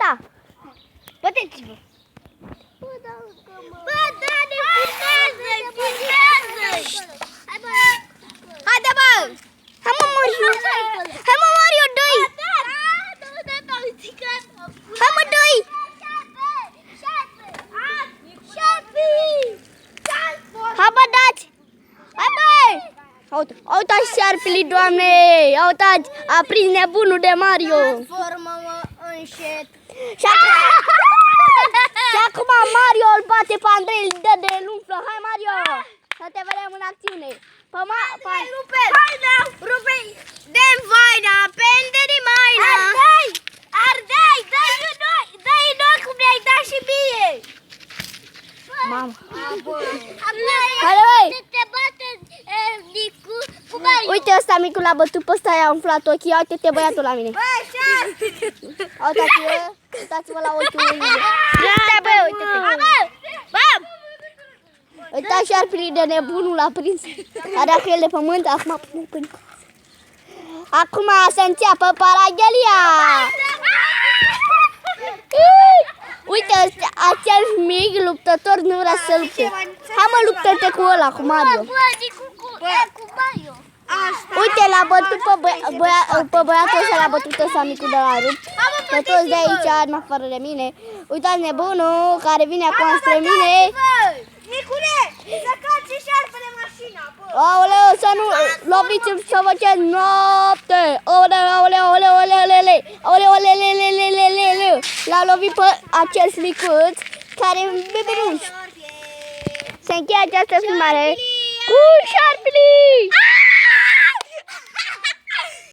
Gata! Băteți-vă! Bă, da, ne filmează-i! Haide, bă! Hai, mă, Mario! Hai, mă, Mario, dă-i! Hai, mă, dă-i! Hai, bă, dați! Hai, bă! Uitați șarpele, doamne! Uitați! A prins nebunul de Mario! Transformă-mă în șet. Și acum Mario îl bate pe Andrei, îl dă de umflă. Hai, Mario! Să te vedem în acțiune. Rupe-i! Dă-mi vaina, pende-i maina! Ardei! Dă-i noi cum ne-ai dat și mie! Mamă! Hai, băi! te bate Nicu cu Mario! Uite, ăsta micul l-a bătut pe ăsta, i-a umflat ochii. Uite-te băiatul la mine. Bă, șar! Uitați-vă la ochiul lui. Uite, bă, uite-te. Bam! Uitați șarpele de nebunul l-a prins. A dat cu el de pământ, acum pune până. Acum să înceapă paraghelia. Uite, acel mic luptător nu vrea să lupte. Hai, mă, luptă-te cu ăla, cu Mario. Bă, Nicu cu Mario! Uite, l-a bătut pe băiatul ăsta, l-a bătut ăsta micul de la rupt. Pe toți de aici, în afară de mine. Uitați nebunul care vine acum spre mine. Nicule, să calci șarpele mașina, bă! Aoleu, să nu loviți să vă cer noapte. Aoleu, aoleu, aoleu, aoleu, aoleu, aoleu. L-a lovit pe acel micuț care e bebeluș. Se încheie această filmare cu șarpele.